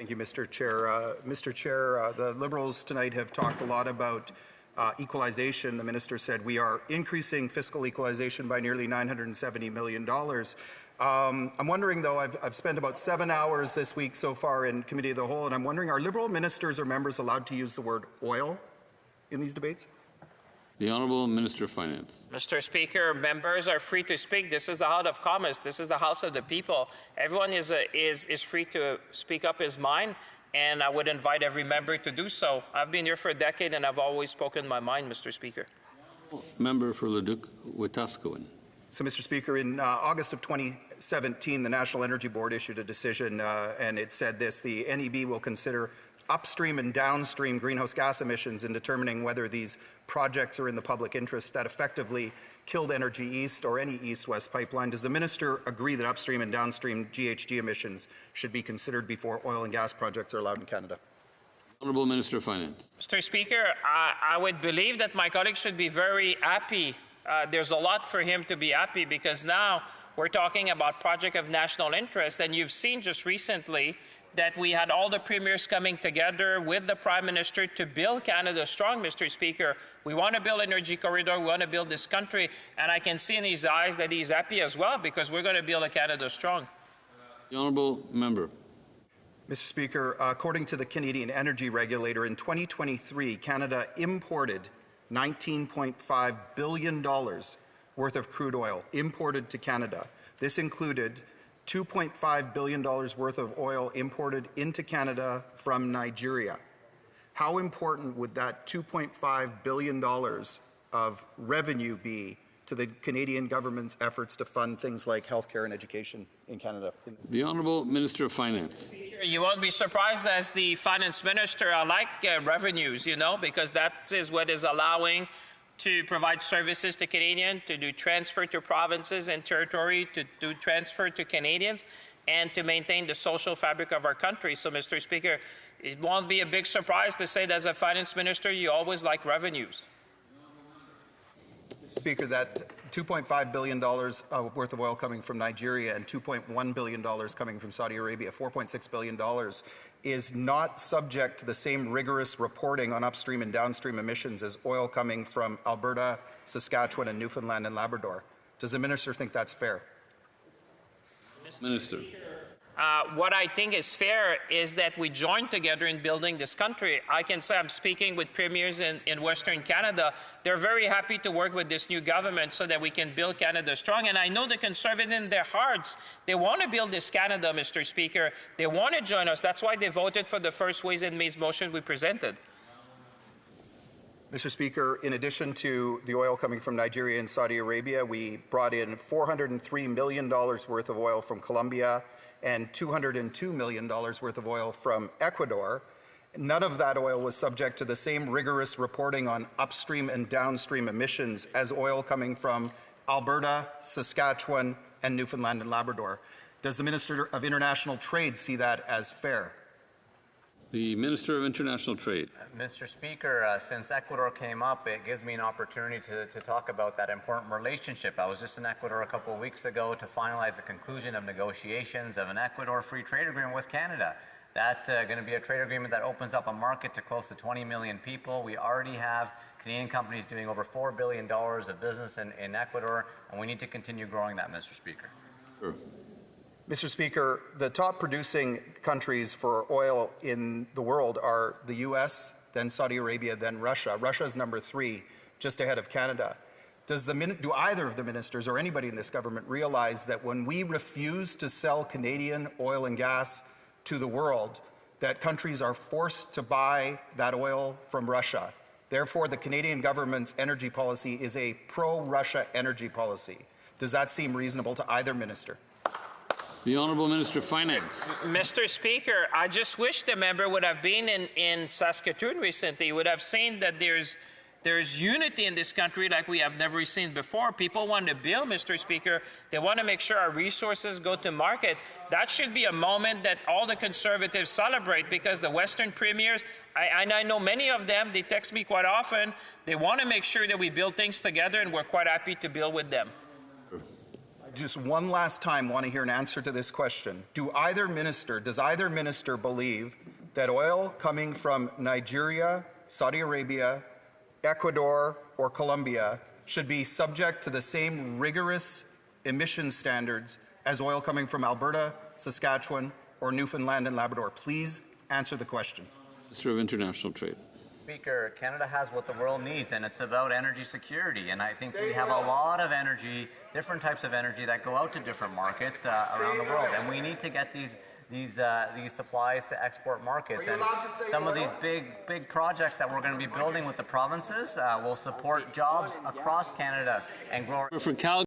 Thank you, Mr. Chair. Mr. Chair, the Liberals tonight have talked a lot about equalization. The minister said we are increasing fiscal equalization by nearly $970 million. I'm wondering, though, I've spent about 7 hours this week so far in Committee of the Whole, and I'm wondering, are Liberal ministers or members allowed to use the word oil in these debates? The Honourable Minister of Finance. Mr. Speaker, members are free to speak. This is the House of Commons. This is the House of the people. Everyone is free to speak up his mind, and I would invite every member to do so. I've been here for a decade, and I've always spoken my mind, Mr. Speaker. Member for Leduc-Wetaskiwin. So, Mr. Speaker, in August of 2017, the National Energy Board issued a decision, and it said this: the NEB will consider upstream and downstream greenhouse gas emissions in determining whether these projects are in the public interest. That effectively killed Energy East or any East-West pipeline. Does the minister agree that upstream and downstream GHG emissions should be considered before oil and gas projects are allowed in Canada? Honourable Minister of Finance. Mr. Speaker, I would believe that my colleague should be very happy. There's a lot for him to be happy, because now we're talking about project of national interest, and you've seen just recently that we had all the premiers coming together with the Prime Minister to build Canada strong, Mr. Speaker. We want to build an energy corridor, we want to build this country, and I can see in his eyes that he's happy as well, because we're going to build a Canada strong. The Honourable Member. Mr. Speaker, according to the Canadian Energy Regulator, in 2023, Canada imported $19.5 billion worth of crude oil imported to Canada. This included $2.5 billion worth of oil imported into Canada from Nigeria. How important would that $2.5 billion of revenue be to the Canadian government's efforts to fund things like healthcare and education in Canada? The Honourable Minister of Finance. You won't be surprised, as the Finance Minister, I like revenues, because that is what is allowing to provide services to Canadians, to do transfer to provinces and territory, to do transfer to Canadians, and to maintain the social fabric of our country. So, Mr. Speaker, it won't be a big surprise to say that as a Finance Minister, you always like revenues. Speaker, that $2.5 billion worth of oil coming from Nigeria and $2.1 billion coming from Saudi Arabia, $4.6 billion, is not subject to the same rigorous reporting on upstream and downstream emissions as oil coming from Alberta, Saskatchewan, and Newfoundland and Labrador. Does the minister think that's fair? Minister. What I think is fair is that we join together in building this country. I can say I'm speaking with premiers in Western Canada. They're very happy to work with this new government so that we can build Canada strong. And I know the Conservatives in their hearts, they want to build this Canada, Mr. Speaker. They want to join us. That's why they voted for the first Ways and Means motion we presented. Mr. Speaker, in addition to the oil coming from Nigeria and Saudi Arabia, we brought in $403 million worth of oil from Colombia and $202 million worth of oil from Ecuador. None of that oil was subject to the same rigorous reporting on upstream and downstream emissions as oil coming from Alberta, Saskatchewan, and Newfoundland and Labrador. Does the Minister of International Trade see that as fair? The Minister of International Trade. Mr. Speaker, since Ecuador came up, it gives me an opportunity to talk about that important relationship. I was just in Ecuador a couple of weeks ago to finalize the conclusion of negotiations of an Ecuador free trade agreement with Canada. That's going to be a trade agreement that opens up a market to close to 20 million people. We already have Canadian companies doing over $4 billion of business in Ecuador, and we need to continue growing that, Mr. Speaker. Sure. Mr. Speaker, the top producing countries for oil in the world are the U.S., then Saudi Arabia, then Russia. Russia's number 3, just ahead of Canada. Do either of the ministers or anybody in this government realize that when we refuse to sell Canadian oil and gas to the world, that countries are forced to buy that oil from Russia? Therefore, the Canadian government's energy policy is a pro-Russia energy policy. Does that seem reasonable to either minister? The Honourable Minister of Finance. Mr. Speaker, I just wish the member would have been in Saskatoon recently, would have seen that there's unity in this country like we have never seen before. People want to build, Mr. Speaker. They want to make sure our resources go to market. That should be a moment that all the Conservatives celebrate, because the Western premiers, and I know many of them, they text me quite often, they want to make sure that we build things together, and we're quite happy to build with them. just one last time want to hear an answer to this question. Does either minister believe that oil coming from Nigeria, Saudi Arabia, Ecuador, or Colombia should be subject to the same rigorous emission standards as oil coming from Alberta, Saskatchewan, or Newfoundland and Labrador? Please answer the question. Minister of International Trade. Speaker, Canada has what the world needs, and it's about energy security. And I think we have a lot of energy, different types of energy that go out to different markets around the world, and we need to get these supplies to export markets. And some of these big projects that we're going to be building with the provinces will support jobs across Canada and grow. For Calgary.